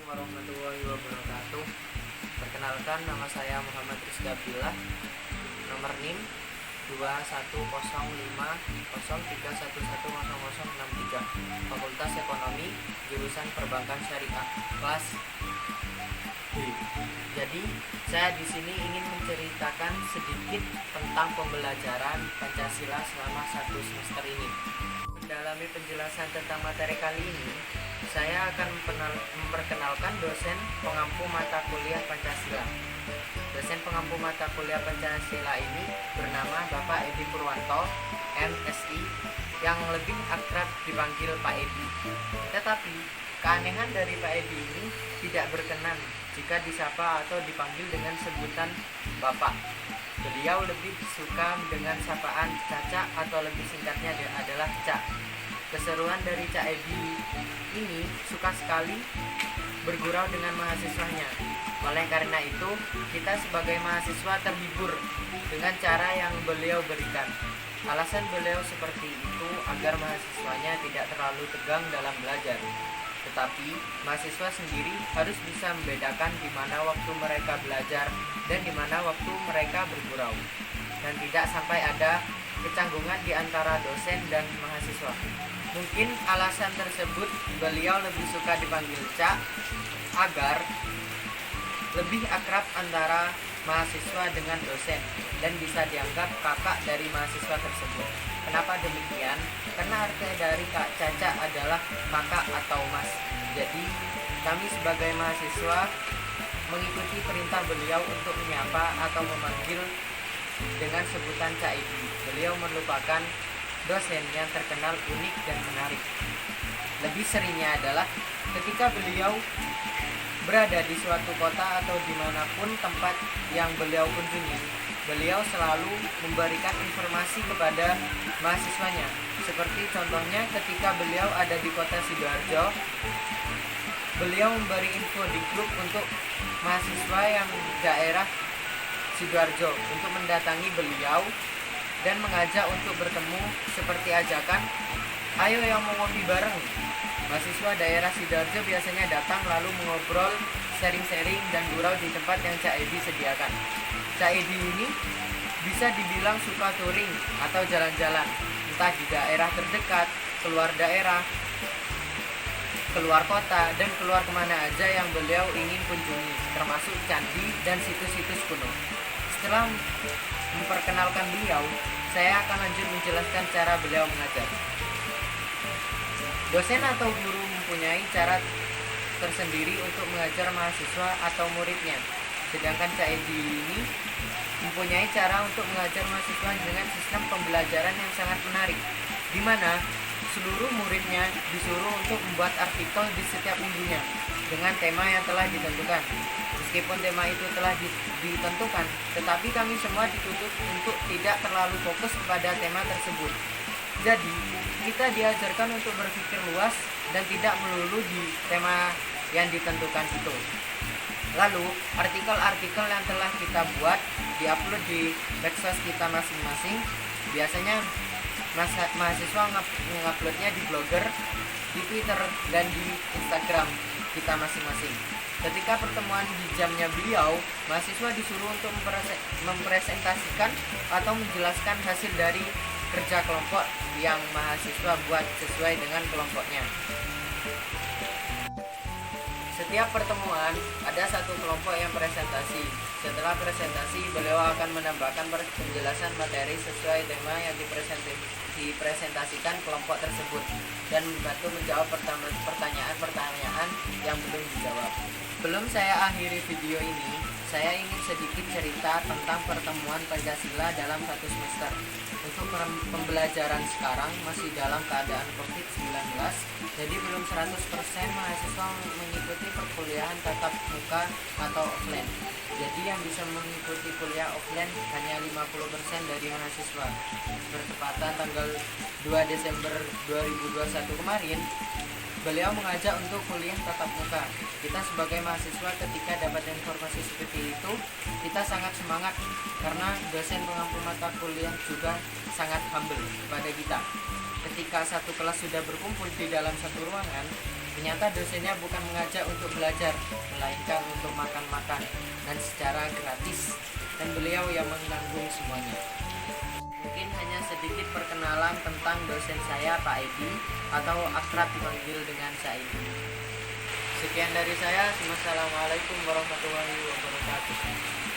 Warahmatullahi wabarakatuh. Perkenalkan, nama saya Muhammad Rizky Abdillah. Nomor NIM 210503110063. Fakultas Ekonomi, jurusan Perbankan Syariah, kelas B. Jadi, saya di sini ingin menceritakan sedikit tentang pembelajaran Pancasila selama 1 semester ini. Mendalami penjelasan tentang materi kali ini, saya akan memperkenalkan dosen pengampu mata kuliah Pancasila. Dosen pengampu mata kuliah Pancasila ini bernama Bapak Edi Purwanto, MSI, yang lebih akrab dipanggil Pak Edi. Tetapi, keanehan dari Pak Edi ini tidak berkenan jika disapa atau dipanggil dengan sebutan Bapak. Beliau lebih suka dengan sapaan Caca atau lebih singkatnya adalah Cak. Keseruan dari Cak Edi ini suka sekali bergurau dengan mahasiswanya. Oleh karena itu, kita sebagai mahasiswa terhibur dengan cara yang beliau berikan. Alasan beliau seperti itu agar mahasiswanya tidak terlalu tegang dalam belajar. Tetapi, mahasiswa sendiri harus bisa membedakan di mana waktu mereka belajar dan di mana waktu mereka bergurau. Dan tidak sampai ada kecanggungan di antara dosen dan mahasiswa. Mungkin alasan tersebut beliau lebih suka dipanggil Cak agar lebih akrab antara mahasiswa dengan dosen dan bisa dianggap kakak dari mahasiswa tersebut. Kenapa demikian? Karena arti dari Kak Caca adalah kakak atau mas. Jadi kami sebagai mahasiswa mengikuti perintah beliau untuk menyapa atau memanggil dengan sebutan Cak Edi. Beliau merupakan dosen yang terkenal unik dan menarik. Lebih seringnya adalah ketika beliau berada di suatu kota atau dimanapun tempat yang beliau kunjungi, beliau selalu memberikan informasi kepada mahasiswanya. Seperti contohnya ketika beliau ada di kota Sidoarjo, beliau memberi info di grup untuk mahasiswa yang daerah Sidoarjo untuk mendatangi beliau dan mengajak untuk bertemu seperti ajakan, ayo yang mau ngopi bareng. Mahasiswa daerah Sidoarjo biasanya datang lalu mengobrol, sharing-sharing dan gurau di tempat yang Cak Edi sediakan. Cak Edi ini bisa dibilang suka touring atau jalan-jalan, entah di daerah terdekat, keluar daerah, keluar kota, dan keluar kemana aja yang beliau ingin kunjungi, termasuk candi dan situs-situs kuno. Setelah memperkenalkan beliau, saya akan lanjut menjelaskan cara beliau mengajar. Dosen atau guru mempunyai cara tersendiri untuk mengajar mahasiswa atau muridnya. Sedangkan Cak Edi ini mempunyai cara untuk mengajar mahasiswa dengan sistem pembelajaran yang sangat menarik, di mana seluruh muridnya disuruh untuk membuat artikel di setiap minggunya dengan tema yang telah ditentukan. Meskipun tema itu telah ditentukan, tetapi kami semua dituntut untuk tidak terlalu fokus kepada tema tersebut. Jadi, kita diajarkan untuk berpikir luas dan tidak melulu di tema yang ditentukan itu. Lalu, artikel-artikel yang telah kita buat diupload di medsos kita masing-masing. Biasanya mahasiswa menguploadnya di Blogger, di Twitter, dan di Instagram kita masing-masing. Ketika pertemuan di jamnya beliau, mahasiswa disuruh untuk mempresentasikan atau menjelaskan hasil dari kerja kelompok yang mahasiswa buat sesuai dengan kelompoknya. Setiap pertemuan ada satu kelompok yang presentasi. Setelah presentasi, beliau akan menambahkan penjelasan materi sesuai tema yang dipresentasikan kelompok tersebut dan membantu menjawab pertanyaan-pertanyaan yang belum dijawab. Sebelum saya akhiri video ini, saya ingin sedikit cerita tentang pertemuan Pancasila dalam 1 semester. Untuk pembelajaran sekarang masih dalam keadaan COVID-19, jadi belum 100% mahasiswa mengikuti perkuliahan tatap muka atau offline. Jadi yang bisa mengikuti kuliah offline hanya 50% dari mahasiswa. Bertepatan tanggal 2 Desember 2021 kemarin, beliau mengajak untuk kuliah tatap muka. Kita sebagai mahasiswa ketika dapat informasi seperti itu, kita sangat semangat karena dosen pengampu mata kuliah juga sangat humble kepada kita. ketika satu kelas sudah berkumpul di dalam satu ruangan, ternyata dosennya bukan mengajak untuk belajar, melainkan untuk makan-makan dan secara gratis, dan beliau yang menanggung semuanya. Mungkin hanya sedikit perkenalan tentang dosen saya, Pak Edi, atau akrab dipanggil dengan Saidi. Sekian dari saya. Wassalamualaikum warahmatullahi wabarakatuh.